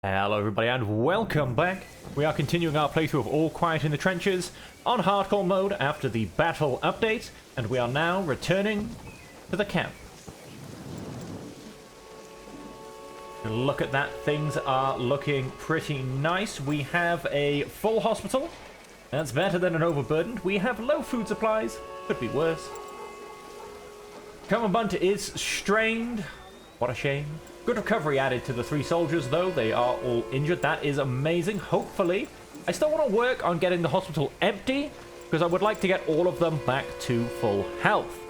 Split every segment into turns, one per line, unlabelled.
Hello everybody and welcome back. We are continuing our playthrough of All Quiet in the Trenches on hardcore mode after the battle update, and we are now returning to the camp. Look at that, things are looking pretty nice. We have a full hospital, that's better than an overburdened. We have low food supplies, could be worse. Commandant is strained, what a shame. Good recovery added to the 3 soldiers, though. They are all injured. That is amazing. Hopefully. I still want to work on getting the hospital empty, because I would like to get all of them back to full health.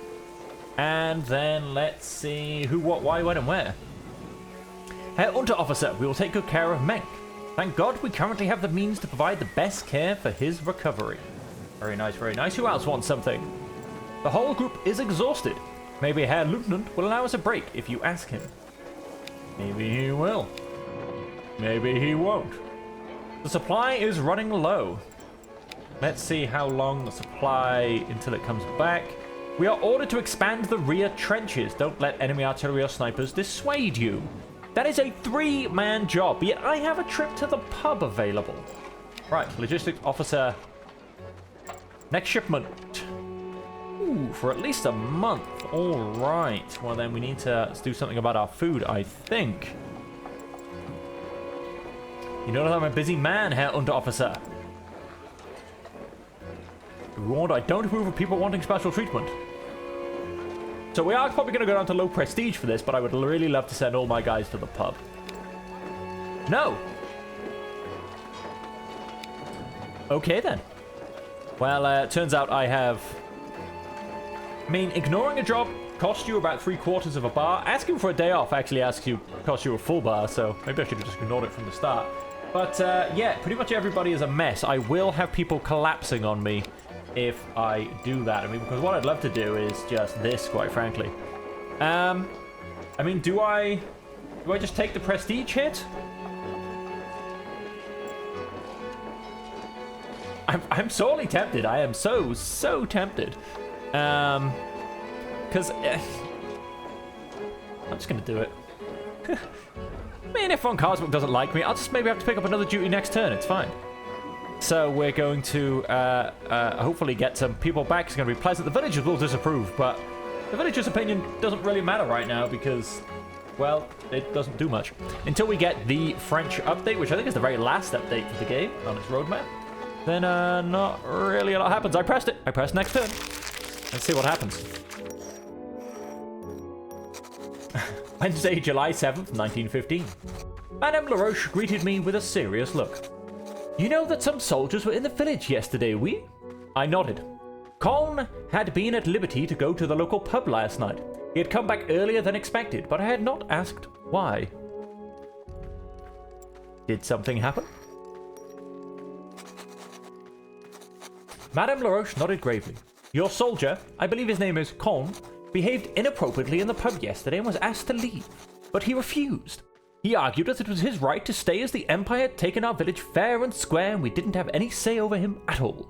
And then let's see who, what, why, when, and where. Herr Unterofficer, we will take good care of Menk. Thank God we currently have the means to provide the best care for his recovery. Very nice, very nice. Who else wants something? The whole group is exhausted. Maybe Herr Lieutenant will allow us a break if you ask him. Maybe he will. Maybe he won't. The supply is running low. Let's see how long the supply until it comes back. We are ordered to expand the rear trenches. Don't let enemy artillery or snipers dissuade you. That is a 3-man job, yet I have a trip to the pub available. Right, logistics officer. Next shipment. Ooh, for at least a month. All right. Well, then we need to do something about our food, I think. You know that I'm a busy man, Herr Unterofficer. Warned, I don't approve of people wanting special treatment. So we are probably going to go down to low prestige for this, but I would really love to send all my guys to the pub. No. Okay, then. Well, it turns out I have... I mean, ignoring a job costs you about 3/4 of a bar. Asking for a day off actually costs you a full bar, so maybe I should have just ignored it from the start. But yeah, pretty much everybody is a mess. I will have people collapsing on me if I do that. I mean, because what I'd love to do is just this, quite frankly. I mean, do I just take the prestige hit? I'm sorely tempted. I am so tempted. Because I'm just gonna do it. I mean, if Von Carsbook doesn't like me, I'll just maybe have to pick up another duty next turn. It's fine. So we're going to hopefully get some people back. It's going to be pleasant. The villagers will disapprove, but the villagers' opinion doesn't really matter right now because, well, it doesn't do much. Until we get the French update, which I think is the very last update for the game on its roadmap, then not really a lot happens. I pressed it. I pressed next turn. Let's see what happens. Wednesday, July 7th, 1915. Madame Laroche greeted me with a serious look. You know that some soldiers were in the village yesterday, oui? I nodded. Coln had been at liberty to go to the local pub last night. He had come back earlier than expected, but I had not asked why. Did something happen? Madame Laroche nodded gravely. Your soldier, I believe his name is Coln, behaved inappropriately in the pub yesterday and was asked to leave, but he refused. He argued that it was his right to stay as the Empire had taken our village fair and square and we didn't have any say over him at all.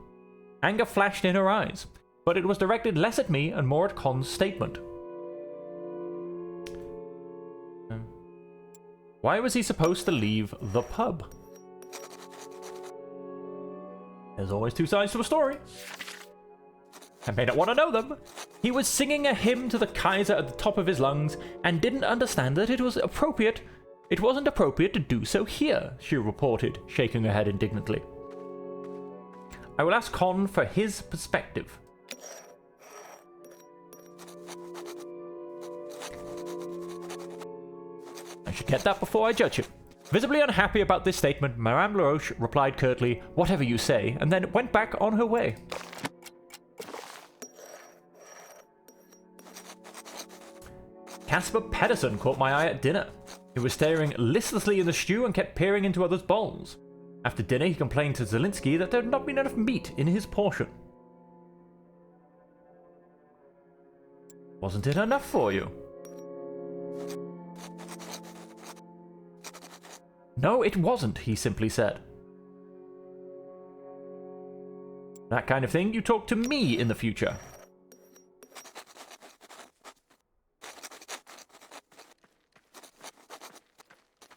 Anger flashed in her eyes, but it was directed less at me and more at Coln's statement. Why was he supposed to leave the pub? There's always 2 sides to a story. I may not want to know them. He was singing a hymn to the Kaiser at the top of his lungs and didn't understand that it wasn't appropriate to do so here, she reported, shaking her head indignantly. I will ask Con for his perspective. I should get that before I judge him. Visibly unhappy about this statement, Madame Laroche replied curtly, "Whatever you say," and then went back on her way. Caspar Pedersen caught my eye at dinner. He was staring listlessly in the stew and kept peering into others' bowls. After dinner, he complained to Zelinsky that there had not been enough meat in his portion. Wasn't it enough for you? No, it wasn't, he simply said. That kind of thing you talk to me in the future.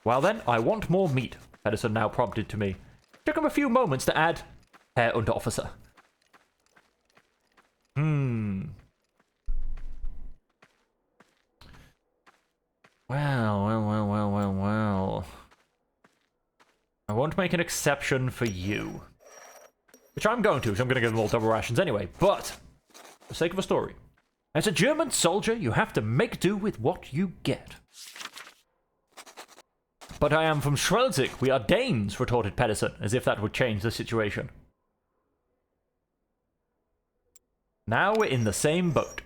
Well then, I want more meat, Pedersen now prompted to me. Took him a few moments to add, Herr Unterofficer. Well. I won't make an exception for you. Which I'm going to, because I'm going to give them all double rations anyway. But, for the sake of a story, as a German soldier, you have to make do with what you get. But I am from Schleswig. We are Danes, retorted Pedersen, as if that would change the situation. Now we're in the same boat.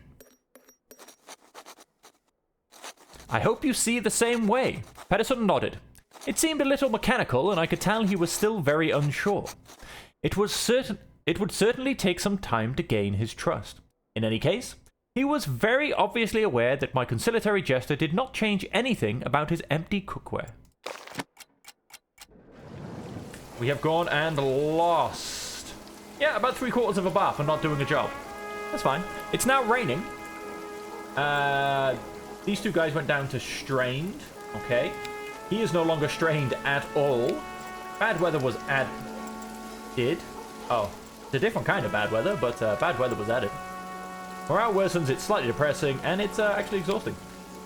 I hope you see the same way. Pedersen nodded. It seemed a little mechanical, and I could tell he was still very unsure. It would certainly take some time to gain his trust. In any case, he was very obviously aware that my conciliatory gesture did not change anything about his empty cookware. We have gone and lost. Yeah, about 3/4 of a bar for not doing a job. That's fine. It's now raining. These two guys went down to strained. Okay. He is no longer strained at all. Bad weather was added. Oh, it's a different kind of bad weather, but bad weather was added. Morale worsens, it's slightly depressing, and it's actually exhausting.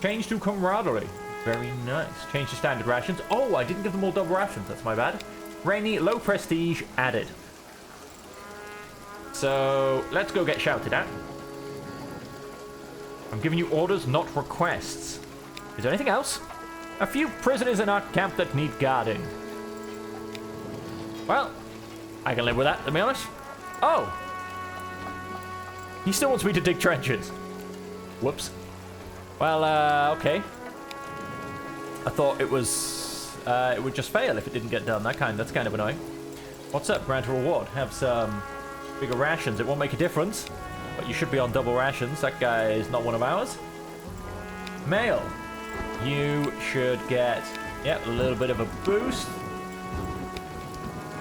Change to camaraderie. Very nice. Change to standard rations. Oh, I didn't give them all double rations. That's my bad. Rainy, low prestige, added. So, let's go get shouted at. I'm giving you orders, not requests. Is there anything else? A few prisoners in our camp that need guarding. Well, I can live with that, to be honest. Oh! He still wants me to dig trenches. Whoops. Well, okay. I thought it was, it would just fail if it didn't get done. That's kind of annoying. What's up? Grant a reward. Have some bigger rations. It won't make a difference, but you should be on double rations. That guy is not one of ours. Mail. You should get, a little bit of a boost.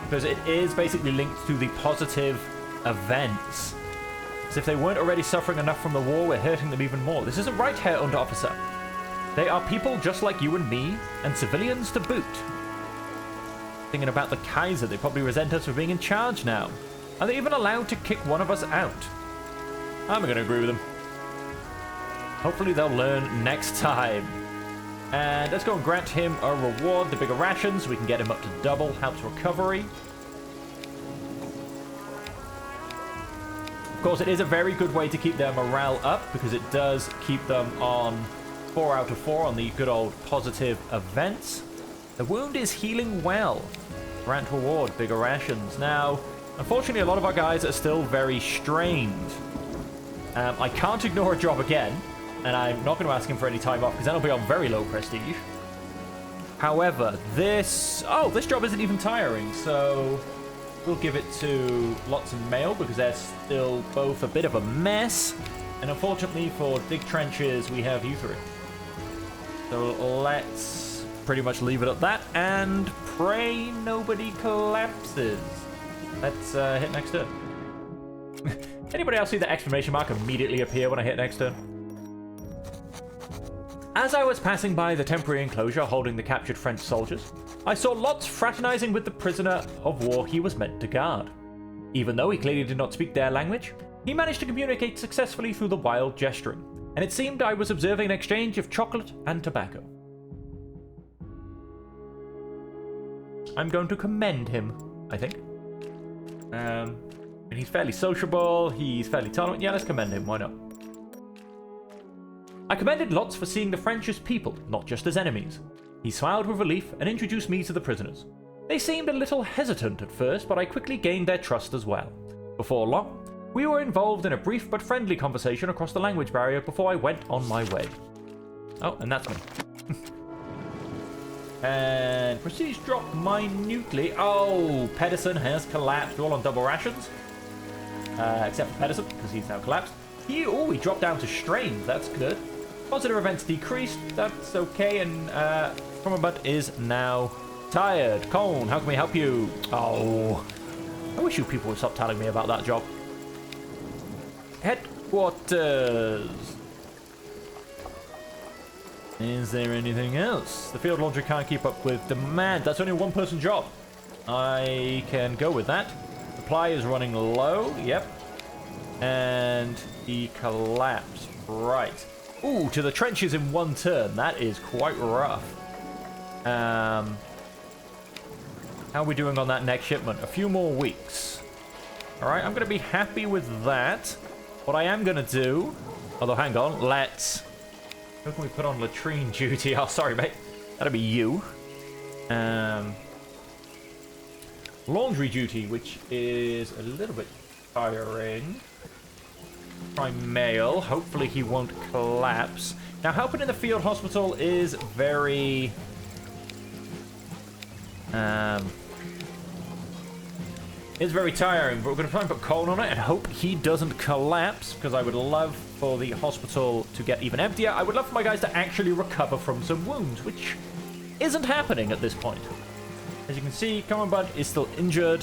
Because it is basically linked to the positive events. As if they weren't already suffering enough from the war, we're hurting them even more. This isn't right, Herr Unterofficer. They are people just like you and me, and civilians to boot. Thinking about the Kaiser, they probably resent us for being in charge now. Are they even allowed to kick one of us out? I'm going to agree with them. Hopefully they'll learn next time. And let's go and grant him a reward, the bigger rations, so we can get him up to double, helps recovery. Of course, it is a very good way to keep their morale up, because it does keep them on 4 out of 4 on the good old positive events. The wound is healing well. Grant reward, bigger rations. Now, unfortunately, a lot of our guys are still very strained. I can't ignore a job again. And I'm not going to ask him for any time off, because then I'll be on very low prestige. However, this job isn't even tiring, so we'll give it to Lots and Mail, because they're still both a bit of a mess. And unfortunately for dig trenches, we have you three. So let's pretty much leave it at that, and pray nobody collapses. Let's hit next turn. Anybody else see the exclamation mark immediately appear when I hit next turn? As I was passing by the temporary enclosure holding the captured French soldiers, I saw Lotz fraternizing with the prisoner of war he was meant to guard. Even though he clearly did not speak their language, he managed to communicate successfully through the wild gesturing, and it seemed I was observing an exchange of chocolate and tobacco. I'm going to commend him, I think. And he's fairly sociable, he's fairly tolerant. Yeah, let's commend him, why not? I commended Lotz for seeing the French as people, not just as enemies. He smiled with relief and introduced me to the prisoners. They seemed a little hesitant at first, but I quickly gained their trust as well. Before long, we were involved in a brief but friendly conversation across the language barrier before I went on my way. Oh, and that's me. And prestige dropped minutely. Oh, Pedersen has collapsed. We're all on double rations. Except for Pedersen, because he's now collapsed. He dropped down to strained. That's good. Positive events decreased. That's okay. And Frommerbutt is now tired. Cone, how can we help you? Oh, I wish you people would stop telling me about that job. Headquarters. Is there anything else? The field laundry can't keep up with demand. That's only a one-person job. I can go with that. Supply is running low. Yep. And he collapsed. Right. Ooh, to the trenches in one turn. That is quite rough. How are we doing on that next shipment? A few more weeks. Alright, I'm going to be happy with that. What I am going to do... Although, hang on. Let's... Who can we put on latrine duty? Oh, sorry, mate. That'll be you. Laundry duty, which is a little bit tiring. Try male. Hopefully he won't collapse. Now, helping in the field hospital is very... It's very tiring, but we're going to try and put coal on it and hope he doesn't collapse, because I would love for the hospital to get even emptier. I would love for my guys to actually recover from some wounds, which isn't happening at this point. As you can see, Common Bud is still injured.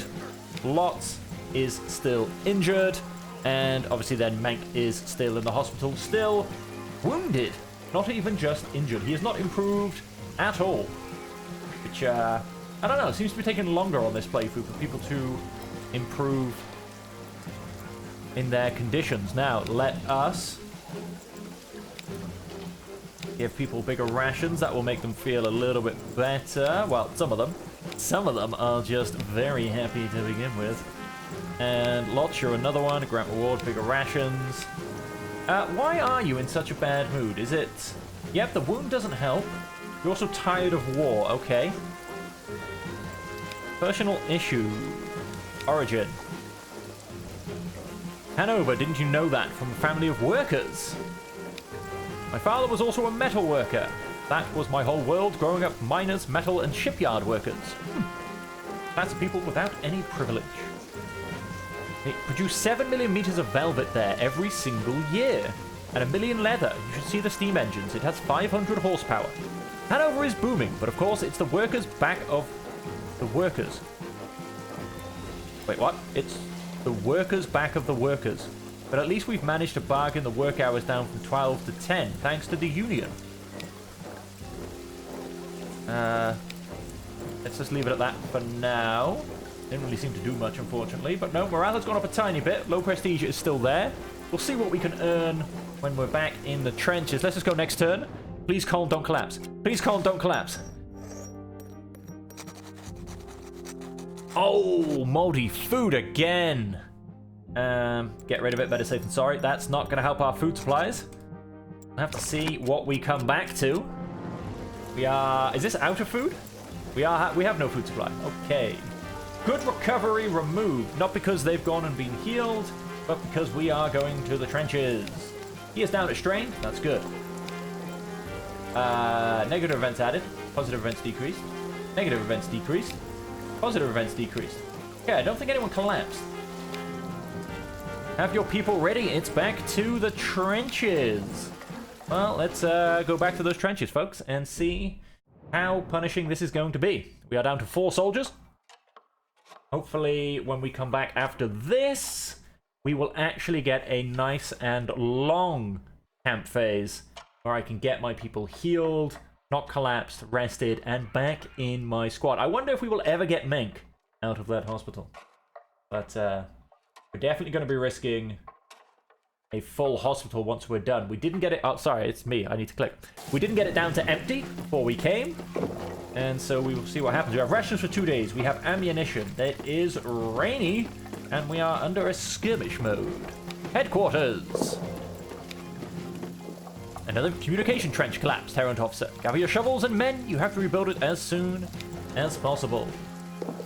Lots is still injured. And obviously then Mank is still in the hospital, still wounded. Not even just injured. He has not improved at all. Which, I don't know, seems to be taking longer on this playthrough for people to improve in their conditions. Now, let us give people bigger rations. That will make them feel a little bit better. Well, some of them. Some of them are just very happy to begin with. And Lotch, you're another one. Grant reward, bigger rations. Why are you in such a bad mood? Is it... Yep, the wound doesn't help. You're also tired of war. Okay. Personal issue. Origin. Hanover, didn't you know that? From a family of workers. My father was also a metal worker. That was my whole world growing up. Miners, metal, and shipyard workers. That's people without any privilege. They produce 7 million meters of velvet there every single year. And 1 million leather. You should see the steam engines. It has 500 horsepower. Hanover is booming, but of course it's the workers back of the workers. Wait, what? It's the workers back of the workers. But at least we've managed to bargain the work hours down from 12 to 10, thanks to the union. Let's just leave it at that for now. Didn't really seem to do much, unfortunately. But no, morale has gone up a tiny bit. Low prestige is still there. We'll see what we can earn when we're back in the trenches. Let's just go next turn. Please, Colin, don't collapse. Please, Colin, don't collapse. Oh, moldy food again. Get rid of it. Better safe than sorry. That's not going to help our food supplies. We'll have to see what we come back to. We are... Is this out of food? We have no food supply. Okay. Good recovery removed. Not because they've gone and been healed, but because we are going to the trenches. He is down at strain. That's good. Negative events added. Positive events decreased. Negative events decreased. Positive events decreased. Okay, I don't think anyone collapsed. Have your people ready. It's back to the trenches. Well, let's go back to those trenches, folks, and see how punishing this is going to be. We are down to 4 soldiers. Hopefully, when we come back after this, we will actually get a nice and long camp phase where I can get my people healed, not collapsed, rested, and back in my squad. I wonder if we will ever get Mink out of that hospital. But we're definitely going to be risking a full hospital once we're done. We didn't get it... Oh, sorry, it's me. I need to click. We didn't get it down to empty before we came. And so we will see what happens. We have rations for 2 days. We have ammunition. It is rainy. And we are under a skirmish mode. Headquarters. Another communication trench collapsed, Herent Officer. Gather your shovels and men. You have to rebuild it as soon as possible.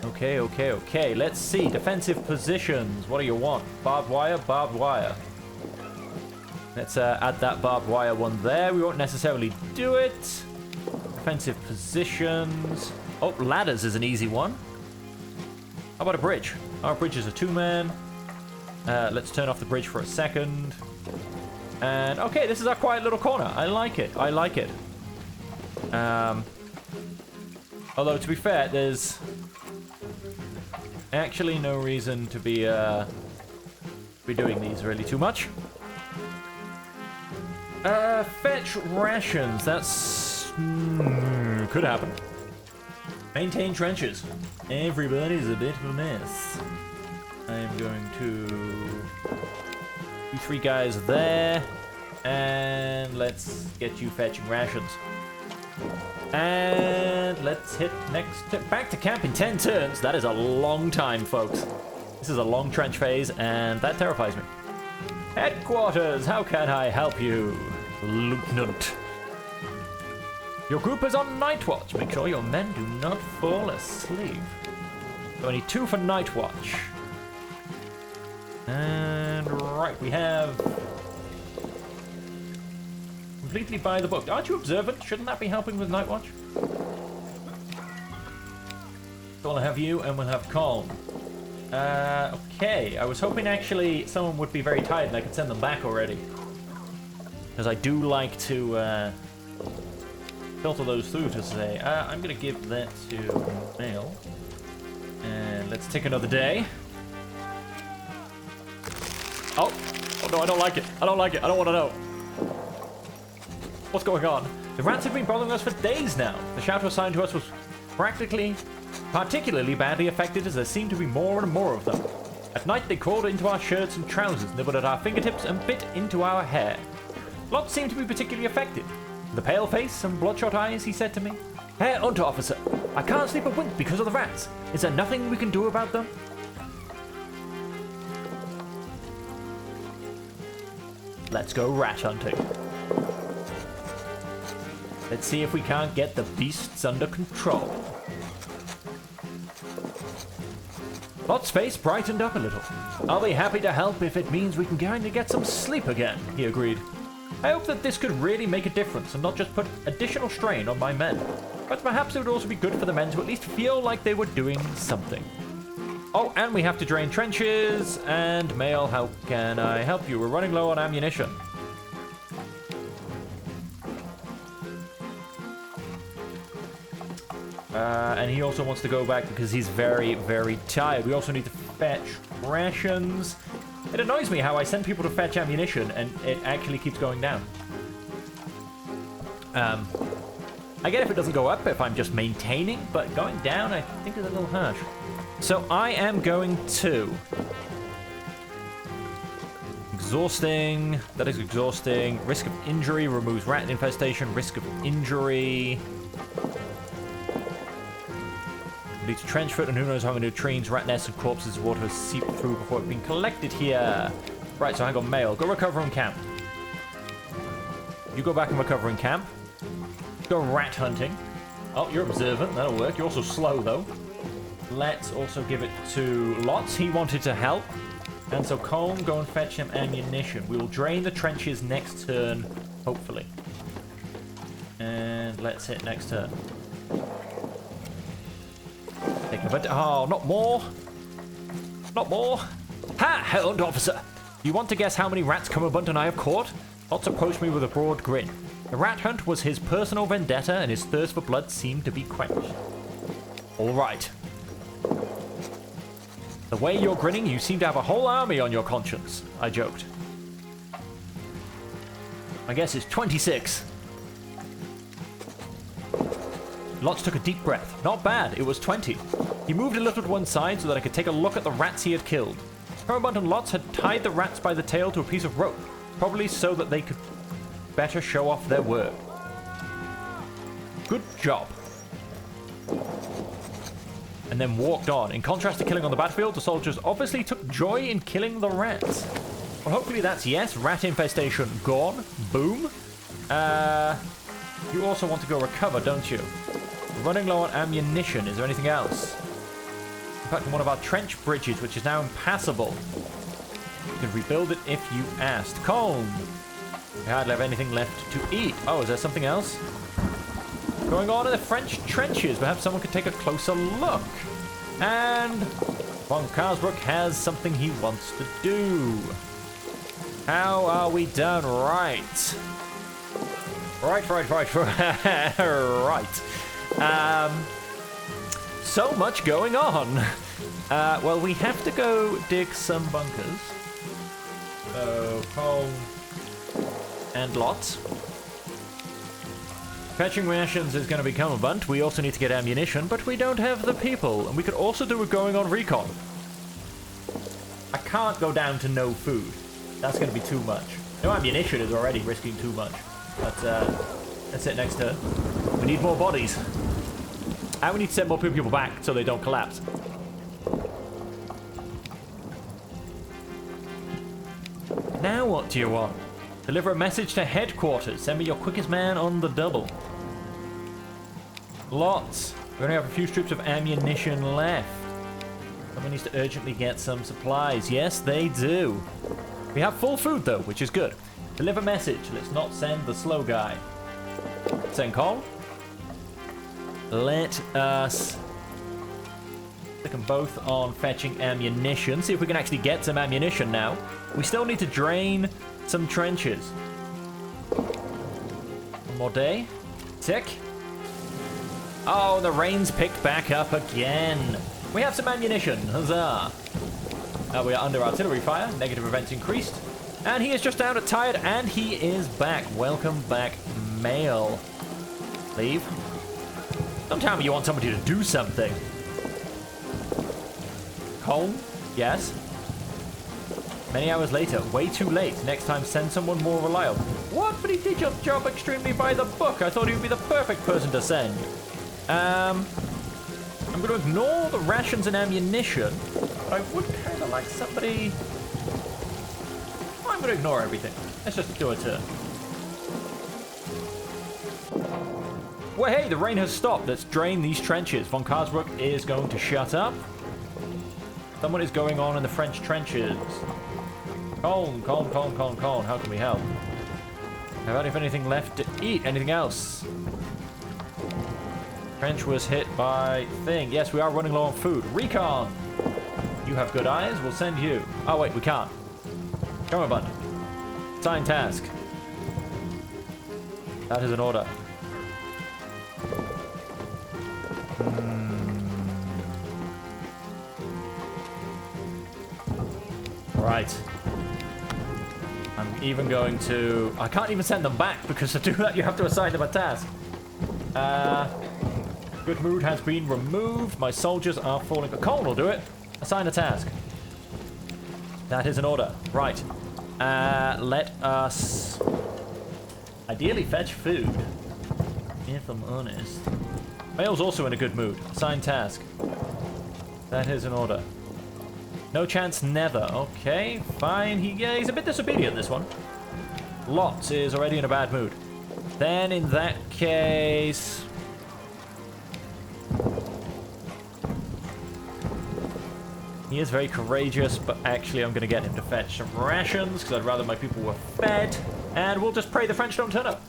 Okay, okay, okay. Let's see. Defensive positions. What do you want? Barbed wire? Barbed wire. Let's add that barbed wire one there. We won't necessarily do it. Defensive positions. Oh, ladders is an easy one. How about a bridge? Our bridge is a 2-man. Let's turn off the bridge for a second. And, okay, this is our quiet little corner. I like it. I like it. Although, to be fair, there's actually no reason to be doing these really too much. Fetch rations. That's... could happen. Maintain trenches. Everybody's a bit of a mess. I'm going to... do 3 guys there. And let's get you fetching rations. And let's hit next... back to camp in 10 turns. That is a long time, folks. This is a long trench phase, and that terrifies me. Headquarters, how can I help you, Lieutenant? Your group is on night watch. Make sure your men do not fall asleep. So I need 2 for night watch. And right, we have... completely by the book. Aren't you observant? Shouldn't that be helping with night watch? So we'll have you, and we'll have calm. Okay. I was hoping actually someone would be very tired and I could send them back already. Because I do like to filter those through to say, I'm going to give that to Mail. And let's take another day. Oh no, I don't like it. I don't like it. I don't want to know. What's going on? The rats have been bothering us for days now. The shelter assigned to us was particularly badly affected as there seemed to be more and more of them. At night they crawled into our shirts and trousers, nibbled at our fingertips and bit into our hair. Lots seemed to be particularly affected. The pale face and bloodshot eyes, he said to me. Herr Unterofficer, I can't sleep a wink because of the rats. Is there nothing we can do about them? Let's go rat hunting. Let's see if we can't get the beasts under control. Lot's face brightened up a little. I'll be happy to help if it means we can kind of get some sleep again, he agreed. I hope that this could really make a difference and not just put additional strain on my men. But perhaps it would also be good for the men to at least feel like they were doing something. Oh, and we have to drain trenches. And Mail, how can I help you? We're running low on ammunition. And he also wants to go back because he's very, very tired. We also need to fetch rations. It annoys me how I send people to fetch ammunition and it actually keeps going down. I get if it doesn't go up if I'm just maintaining, but going down I think is a little harsh. So I am going to... exhausting. That is exhausting. Risk of injury removes rat infestation. Risk of injury... leads to trench foot, and who knows how many latrines, rat nests, and corpses of water has seeped through before it's been collected here. Right, so hang on, Mail. Go recover in camp. You go back and recover in camp. Go rat hunting. Oh, you're observant. That'll work. You're also slow, though. Let's also give it to Lots. He wanted to help. And so Colm, go and fetch him ammunition. We will drain the trenches next turn, hopefully. And let's hit next turn. Take a bit. Oh, not more. Not more. Ha, Hound Officer. You want to guess how many rats Cummerbund and I have caught? Lots approached me with a broad grin. The rat hunt was his personal vendetta, and his thirst for blood seemed to be quenched. All right. The way you're grinning, you seem to have a whole army on your conscience, I joked. My guess is 26. Lots took a deep breath. Not bad, it was 20. He moved a little to one side so that I could take a look at the rats he had killed. Cummerbund and Lots had tied the rats by the tail to a piece of rope, probably so that they could better show off their work. Good job. And then walked on. In contrast to killing on the battlefield, the soldiers obviously took joy in killing the rats. Well, hopefully that's yes. Rat infestation gone. Boom. You also want to go recover, don't you? Running low on ammunition. Is there anything else? In fact, one of our trench bridges, which is now impassable. You can rebuild it if you asked. Colm. We hardly have anything left to eat. Oh, is there something else going on in the French trenches? Perhaps someone could take a closer look. And Von Karsbrook has something he wants to do. How are we done? Right. Right. So much going on. Well, we have to go dig some bunkers. So, Colm and Lots. Fetching rations is going to become a bunt. We also need to get ammunition, but we don't have the people. And we could also do it going on recon. I can't go down to no food. That's going to be too much. No ammunition is already risking too much. But let's sit next to... We need more bodies. And we need to send more people back so they don't collapse. Now what do you want? Deliver a message to headquarters. Send me your quickest man on the double. Lots. We only have a few strips of ammunition left. Someone needs to urgently get some supplies. Yes, they do. We have full food, though, which is good. Deliver message. Let's not send the slow guy. Send call. Let us stick them both on fetching ammunition. See if we can actually get some ammunition now. We still need to drain some trenches. One more day. Tick. Oh, the rain's picked back up again. We have some ammunition. Huzzah. We are under artillery fire. Negative events increased. And he is just down at tired, and he is back. Welcome back, mail. Leave. Don't tell me you want somebody to do something. Cole? Yes? Many hours later. Way too late. Next time, send someone more reliable. What? But he did your job extremely by the book. I thought he would be the perfect person to send. I'm going to ignore the rations and ammunition. But I would kind of like somebody... I'm going to ignore everything. Let's just do a turn. Well, hey, the rain has stopped. Let's drain these trenches. Von Karsbrook is going to shut up. Someone is going on in the French trenches. Coln. How can we help? Have I anything left to eat? Anything else? Trench was hit by thing. Yes, we are running low on food. Recon. You have good eyes. We'll send you. Oh, wait, we can't. Come on, button. Sign task. That is an order. Right. I'm even going to... I can't even send them back because to do that you have to assign them a task. Good mood has been removed. My soldiers are falling... Colin will do it. Assign a task. That is an order. Right. Let us... ideally fetch food. If I'm honest. Mail's also in a good mood. Assign task. That is an order. No chance, never. Okay, fine. He's a bit disobedient, this one. Lots is already in a bad mood. Then, in that case... he is very courageous, but actually I'm going to get him to fetch some rations, because I'd rather my people were fed. And we'll just pray the French don't turn up.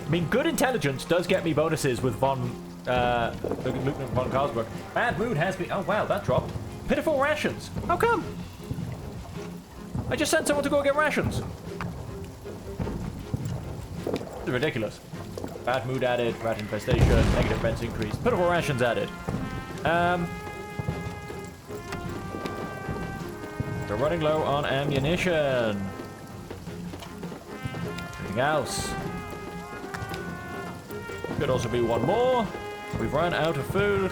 I mean, good intelligence does get me bonuses with Lieutenant von Karsbrook. Bad mood has been... oh, wow, that dropped. Pitiful rations. How come? I just sent someone to go get rations. It's ridiculous. Bad mood added. Rat infestation. Negative events increased. Pitiful rations added. We're running low on ammunition. Anything else? Could also be one more. We've run out of food.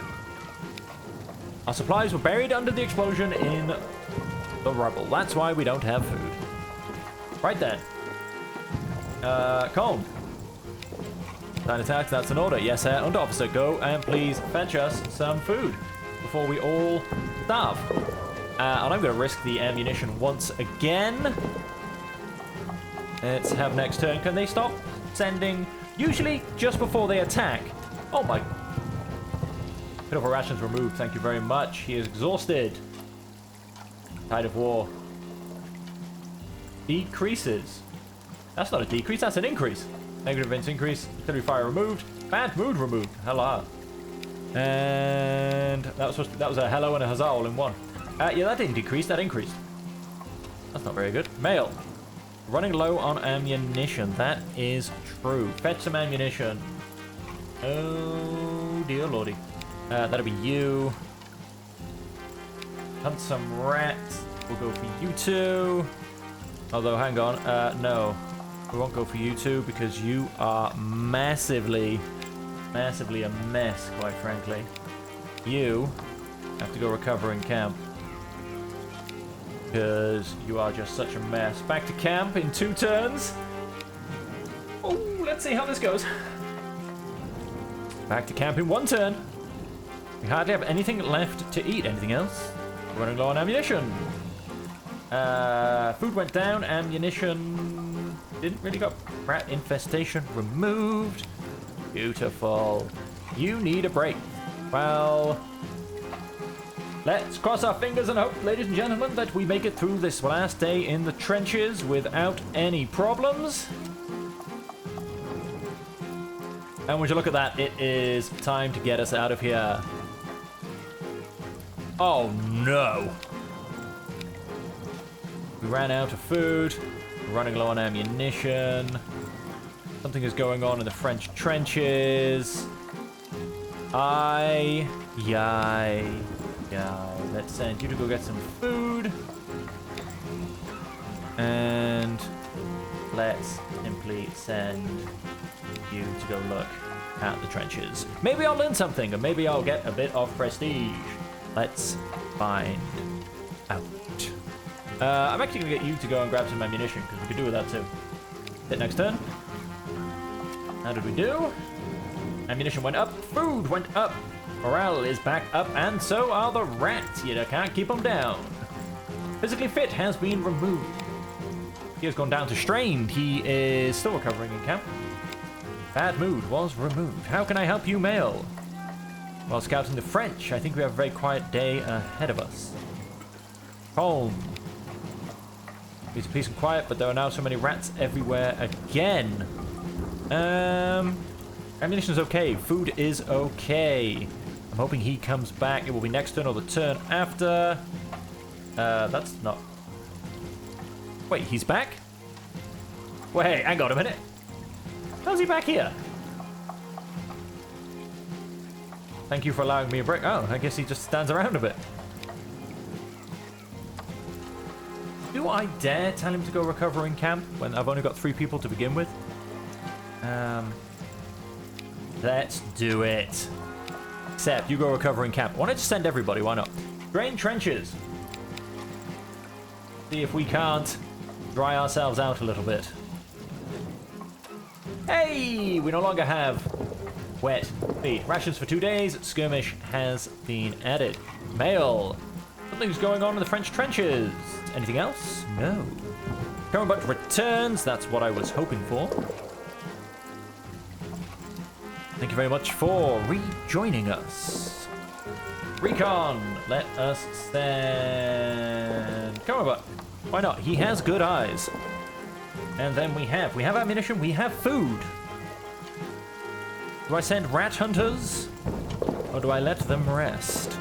Our supplies were buried under the explosion in the rubble. That's why we don't have food. Right then. Colm. Sign attack, that's an order. Yes, sir. Under officer, go and please fetch us some food before we all starve. And I'm going to risk the ammunition once again. Let's have next turn. Can they stop sending... usually just before they attack. Oh my... pitiful rations removed. Thank you very much. He is exhausted. Tide of war. Decreases. That's not a decrease, that's an increase. Negative events increase. Artillery fire removed. Bad mood removed. Hello. And that was a hello and a huzzah all in one. Yeah, that didn't decrease, that increased. That's not very good. Mail. Running low on ammunition. That is true. Fetch some ammunition. Oh, dear lordy. That'll be you. Hunt some rats. We'll go for you two. Although, hang on. No. We won't go for you two because you are massively a mess, quite frankly. You have to go recover in camp because you are just such a mess. Back to camp in 2 turns. Oh, let's see how this goes. Back to camp in 1 turn. We hardly have anything left to eat. Anything else? We're running low on ammunition. Food went down. Ammunition didn't really got. Rat infestation removed. Beautiful. You need a break. Well, let's cross our fingers and hope, ladies and gentlemen, that we make it through this last day in the trenches without any problems. And would you look at that, it is time to get us out of here. Oh no! We ran out of food. We're running low on ammunition. Something is going on in the French trenches. Yay. Let's send you to go get some food. And let's simply send you to go look at the trenches. Maybe I'll learn something, and maybe I'll get a bit of prestige. Let's find out. I'm actually going to get you to go and grab some ammunition, because we could do with that too. Hit next turn. How did we do? Ammunition went up. Food went up. Morale is back up, and so are the rats. You can't keep them down. Physically fit has been removed. He has gone down to strained. He is still recovering in camp. Bad mood was removed. How can I help you, male? While scouting the French, I think we have a very quiet day ahead of us. Calm. Peace and quiet, but there are now so many rats everywhere again. Ammunition's okay. Food is okay. I'm hoping he comes back. It will be next turn or the turn after. That's not... Wait, he's back? Wait, hang on a minute. How's he back here? Thank you for allowing me a break. Oh, I guess he just stands around a bit. Do I dare tell him to go recover in camp when I've only got 3 people to begin with? Let's do it. Except you go recover in camp. Why not just send everybody? Why not? Drain trenches. See if we can't dry ourselves out a little bit. Hey! We no longer have wet feet. Rations for 2 days. Skirmish has been added. Mail. Something's going on in the French trenches. Anything else? No. Current bunch returns. That's what I was hoping for. Thank you very much for rejoining us. Recon. Let us send... Come on, but why not? He has good eyes. And then we have ammunition. We have food. Do I send rat hunters? Or do I let them rest?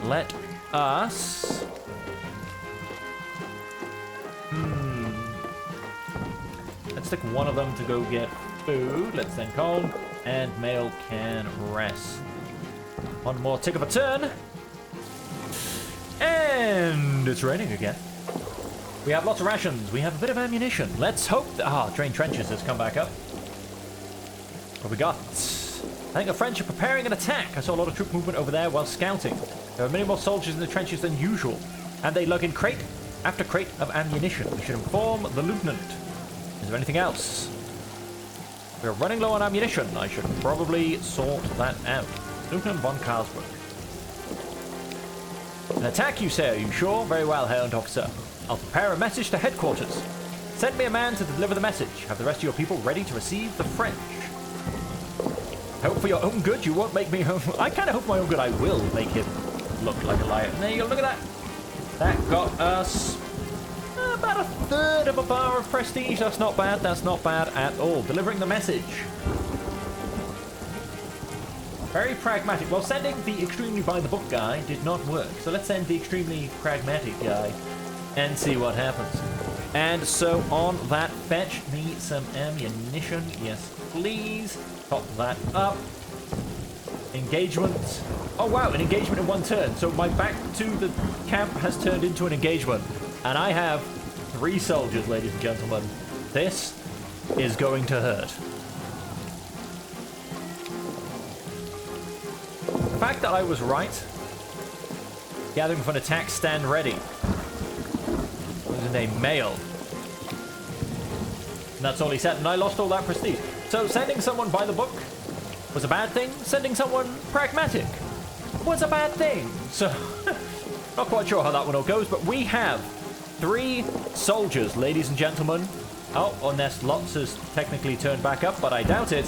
Let us... Let's stick one of them to go get food. Let's send Colm. And male can rest. One more tick of a turn. And it's raining again. We have lots of rations. We have a bit of ammunition. Let's hope that... drain trenches has come back up. What have we got? I think the French are preparing an attack. I saw a lot of troop movement over there while scouting. There are many more soldiers in the trenches than usual. And they lug in crate after crate of ammunition. We should inform the lieutenant. Is there anything else? We're running low on ammunition. I should probably sort that out. Lieutenant von Karlsburg. An attack, you say? Are you sure? Very well, Herr Officer. I'll prepare a message to headquarters. Send me a man to deliver the message. Have the rest of your people ready to receive the French. Hope for your own good you won't make me... I kind of hope for my own good I will make him look like a liar. There you go, look at that. That got us about a third of a bar of prestige. That's not bad. That's not bad at all. Delivering the message. Very pragmatic. Well, sending the extremely by-the-book guy did not work. So let's send the extremely pragmatic guy and see what happens. And so on that, fetch me some ammunition. Yes, please. Top that up. Engagement. Oh, wow, an engagement in 1 turn. So my back to the camp has turned into an engagement. And I have 3 soldiers, ladies and gentlemen. This is going to hurt. The fact that I was right. Gathering for an attack, stand ready. What was his name? Male. And that's all he said, and I lost all that prestige. So sending someone by the book was a bad thing. Sending someone pragmatic was a bad thing. So, not quite sure how that one all goes, but we have 3 soldiers, ladies and gentlemen. Oh, unless Lots has technically turned back up, but I doubt it.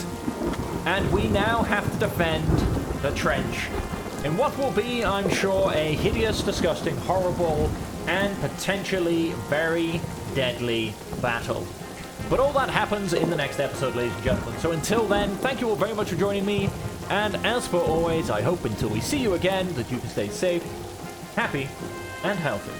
And we now have to defend the trench in what will be, I'm sure, a hideous, disgusting, horrible, and potentially very deadly battle. But all that happens in the next episode, ladies and gentlemen. So until then, thank you all very much for joining me. And as for always, I hope until we see you again that you can stay safe, happy, and healthy.